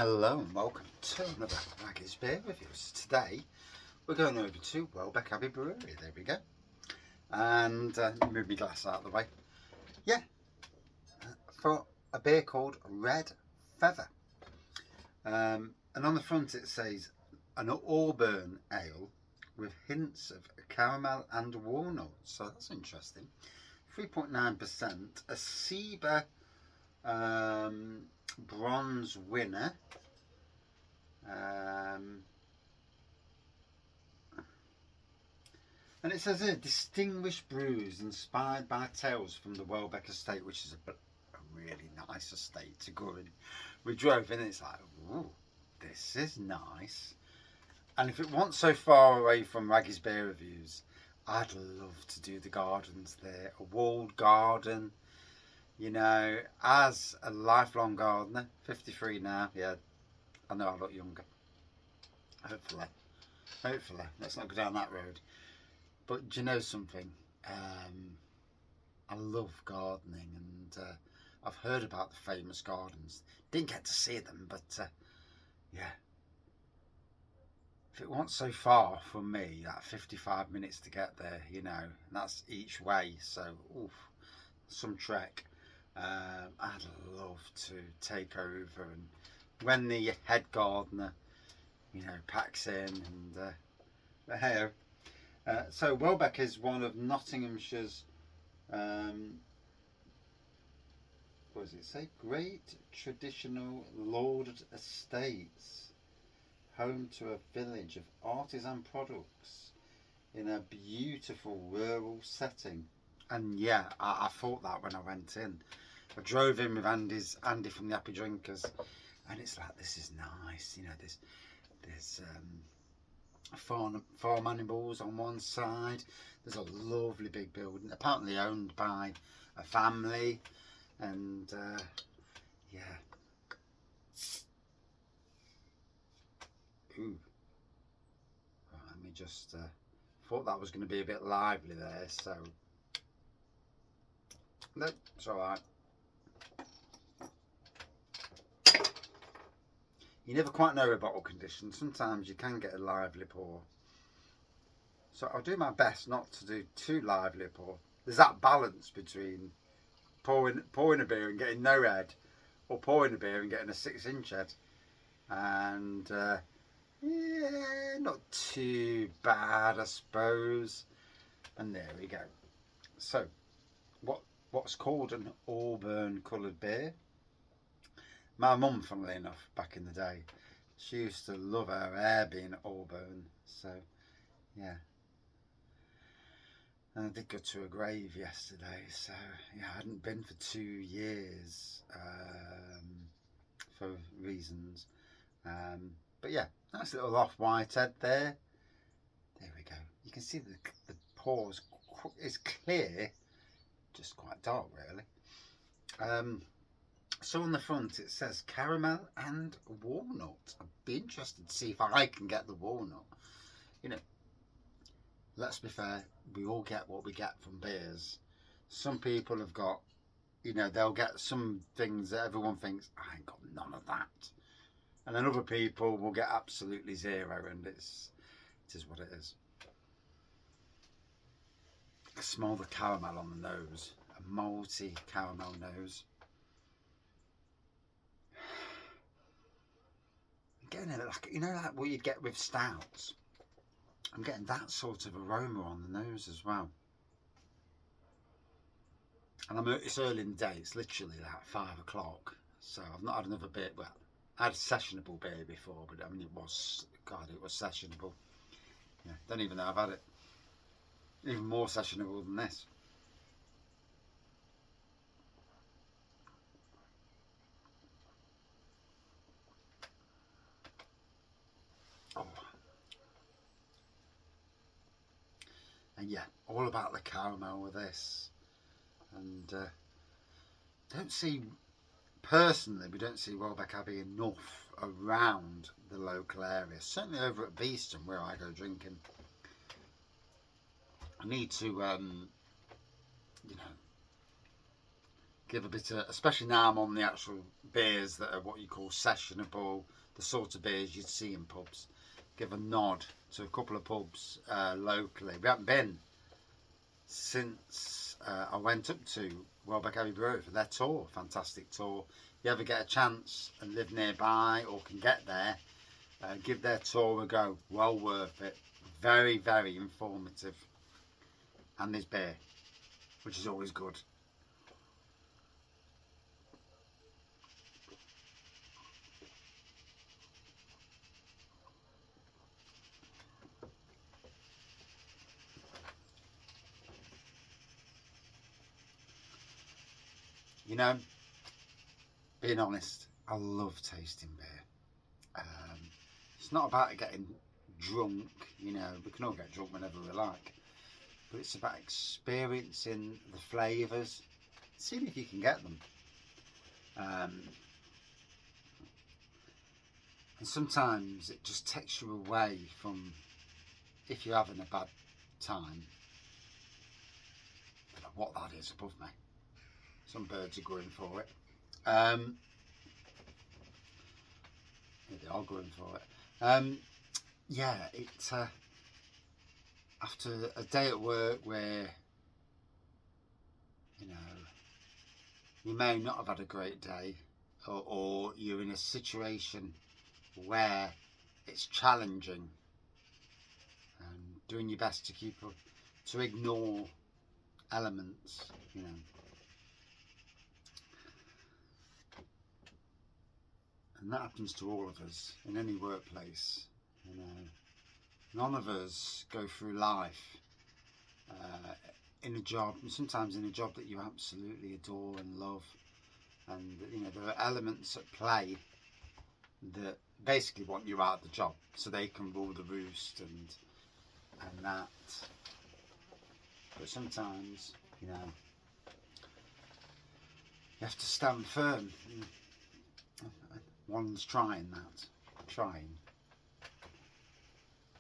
Hello and welcome to another Maggie's Beer Reviews. Today we're going over to Welbeck Abbey Brewery. There we go. And move my glass out of the way. Yeah, for a beer called Red Feather. And on the front it says an Auburn Ale with hints of caramel and walnut. So that's interesting. 3.9%. A Seba bronze winner. And it says here, distinguished brews inspired by tales from the Welbeck estate, which is a really nice estate to go in. We drove in and it's like, ooh, this is nice. And if it wasn't so far away from Maggie's Beer Reviews, I'd love to do the gardens there. A walled garden, you know, as a lifelong gardener, 53 now, yeah, I know I look younger. Hopefully. Let's not go down that road. But do you know something? I love gardening, and I've heard about the famous gardens. Didn't get to see them, but yeah. If it wasn't so far from me, that 55 minutes to get there, you know, and that's each way. So, oof, some trek. I'd love to take over, and when the head gardener, you know, packs in, and hey. So Welbeck is one of Nottinghamshire's, what does it say? Great traditional lauded estates, home to a village of artisan products in a beautiful rural setting. And yeah, I thought that when I went in. I drove in with Andy from the Happy Drinkers, and it's like, this is nice, you know, there's farm animals on one side. There's a lovely big building, apparently owned by a family, and yeah. Ooh. Right, let me just thought that was going to be a bit lively there, so no, it's all right. You never quite know a bottle condition. Sometimes you can get a lively pour. So I'll do my best not to do too lively a pour. There's that balance between pouring a beer and getting no head, or pouring a beer and getting a 6-inch head. And yeah, not too bad, I suppose. And there we go. So what's called an Auburn coloured beer. My mum, funnily enough, back in the day, she used to love her hair being Auburn. So, yeah. And I did go to a grave yesterday. So, yeah, I hadn't been for 2 years for reasons. But, yeah, nice little off-white head there. There we go. You can see the pores is clear, just quite dark, really. So on the front it says caramel and walnut. I'd be interested to see if I can get the walnut. You know, let's be fair, we all get what we get from beers. Some people have got, you know, they'll get some things that everyone thinks, I ain't got none of that. And then other people will get absolutely zero, and it is what it is. I smell the caramel on the nose, a malty caramel nose. Getting it like, you know, like what you'd get with stouts. I'm getting that sort of aroma on the nose as well. And it's early in the day, it's literally like 5 o'clock. So I've not had another beer. Well, I had a sessionable beer before, but I mean, it was sessionable. Yeah, don't even know I've had it. Even more sessionable than this. Oh. And yeah, all about the caramel with this. And personally, we don't see Welbeck Abbey enough around the local area. Certainly over at Beeston, where I go drinking. I need to, you know, give a bit of, especially now I'm on the actual beers that are what you call sessionable, the sort of beers you'd see in pubs. Give a nod to a couple of pubs locally. We haven't been since I went up to Welbeck Abbey Brewery for their tour, fantastic tour. If you ever get a chance and live nearby or can get there, give their tour a go, well worth it. Very, very informative. And there's beer, which is always good. You know, being honest, I love tasting beer. It's not about getting drunk, you know, we can all get drunk whenever we like, but it's about experiencing the flavours, seeing if you can get them. And sometimes it just takes you away from, if you're having a bad time, I don't know what that is above me. Some birds are going for it. Yeah, they are going for it. Yeah, it after a day at work where, you know, you may not have had a great day, or you're in a situation where it's challenging, and doing your best to keep up, to ignore elements, you know. And that happens to all of us in any workplace, you know. None of us go through life in a job, and sometimes in a job that you absolutely adore and love, and you know there are elements at play that basically want you out of the job so they can rule the roost and that. But sometimes, you know, you have to stand firm. One's trying that,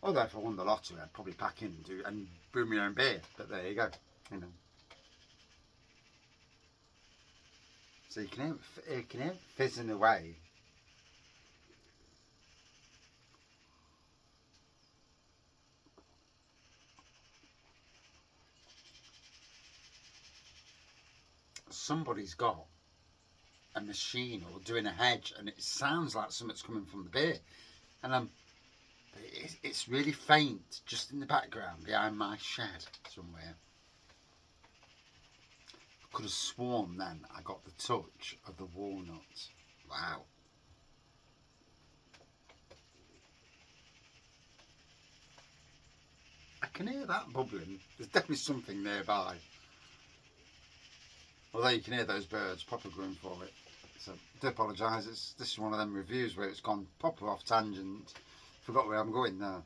Although if I won the lottery, I'd probably pack in and brew my own beer. But there you go, you know. So you can hear it fizzing away. Somebody's got a machine or doing a hedge, and it sounds like something's coming from the beer, and it's really faint just in the background behind my shed somewhere. I could have sworn then I got the touch of the walnut. Wow. I can hear that bubbling. There's definitely something nearby. Although you can hear those birds proper going for it. So I do apologise, this is one of them reviews where it's gone proper off tangent. Forgot where I'm going now.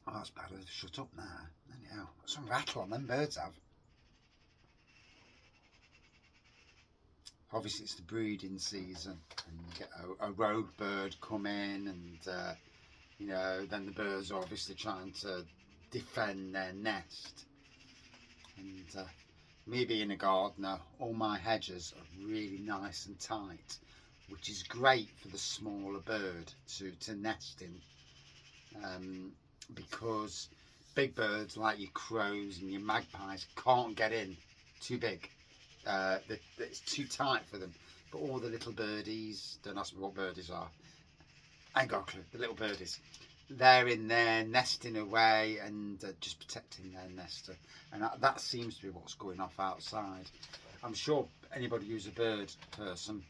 Oh, that's better. Shut up now. Anyhow, some rattle on them birds have. Obviously it's the breeding season, and you get a rogue bird come in, and you know, then the birds are obviously trying to defend their nest. And me being a gardener, all my hedges are really nice and tight, which is great for the smaller bird to nest in, because big birds like your crows and your magpies can't get in, too big. It's too tight for them. But all the little birdies, don't ask me what birdies are, I ain't got a clue, the little birdies, they're in there nesting away and just protecting their nest, and that seems to be what's going off outside. I'm sure anybody who's a bird person,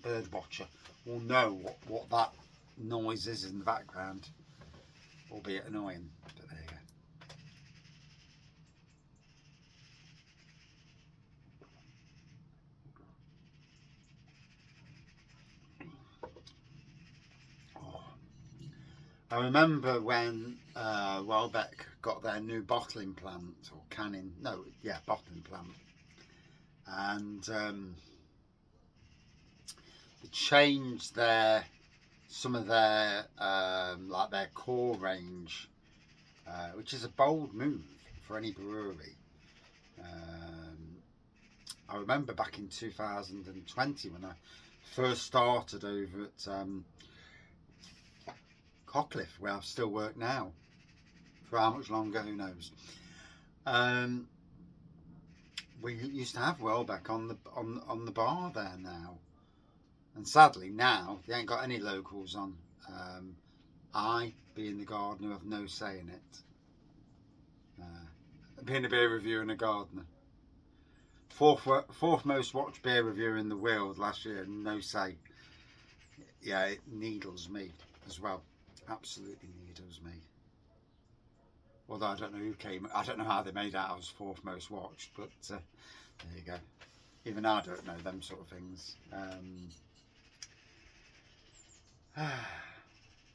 bird watcher, will know what that noise is in the background, albeit annoying, but there you go. I remember when Welbeck got their new bottling plant, or bottling plant, and they changed their some of their like their core range, which is a bold move for any brewery. I remember back in 2020 when I first started over at Cockliffe, where I still work now. For how much longer, who knows? We used to have Welbeck on the bar there now, and sadly now they ain't got any locals on. I, being the gardener, have no say in it. Being a beer reviewer and a gardener, fourth most watched beer reviewer in the world last year, no say. Yeah, it needles me as well. Absolutely needles me. Although I don't know how they made out I was fourth most watched, but there you go. Even I don't know them sort of things.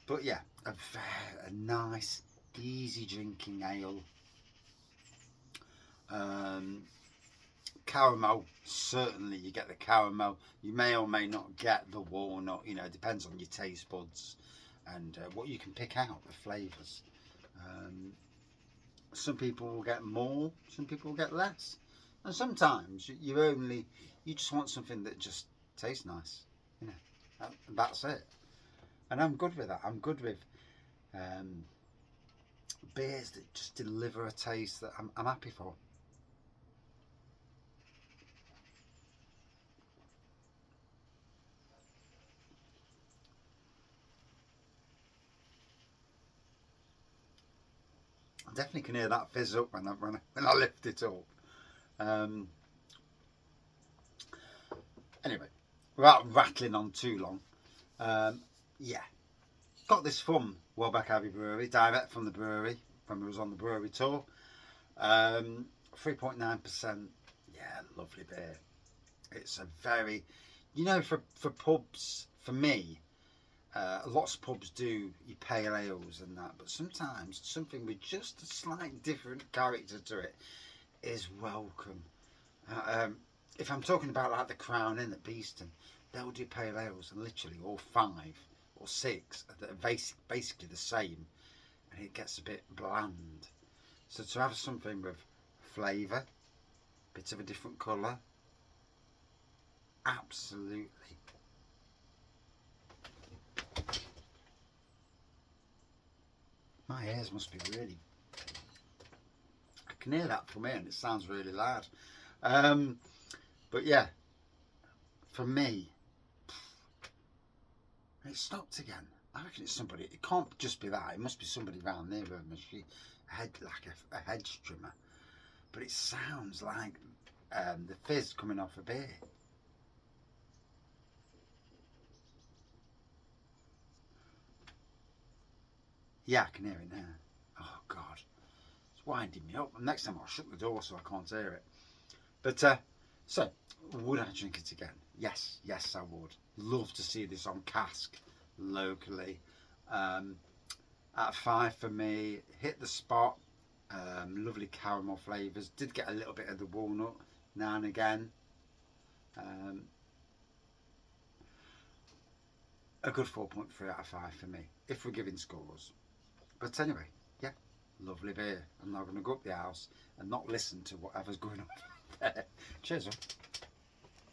But yeah, a nice, easy drinking ale. Caramel, certainly you get the caramel. You may or may not get the walnut, it depends on your taste buds and what you can pick out, the flavours. Some people will get more, some people will get less. And sometimes you just want something that just tastes nice. That's it. And I'm good with that. I'm good with beers that just deliver a taste that I'm happy for. I definitely can hear that fizz up when I lift it up. Anyway, without rattling on too long, yeah, got this from Welbeck Abbey Brewery, direct from the brewery when we was on the brewery tour. 3.9%. Yeah, lovely beer. It's a very, for pubs, for me, lots of pubs do your pale ales and that, but sometimes something with just a slight different character to it is welcome. If I'm talking about like the Crown Inn at Beeston, they'll do pale ales and literally all 5 or 6 that are basically the same, and it gets a bit bland. So to have something with flavour, bit of a different colour, absolutely. My ears must be really... I can hear that from here and it sounds really loud. But yeah, for me, it stopped again. I reckon it's somebody, it can't just be that, it must be somebody around there with a machine, like a hedge trimmer. But it sounds like the fizz coming off a beer. Yeah, I can hear it now. Oh God, it's winding me up. Next time I'll shut the door so I can't hear it. But so, would I drink it again? Yes, I would. Love to see this on cask locally. At 5 for me, hit the spot. Lovely caramel flavours. Did get a little bit of the walnut now and again. A good 4.3 out of 5 for me, if we're giving scores. But anyway, yeah, lovely beer. I'm now going to go up the house and not listen to whatever's going on there. Cheers, man.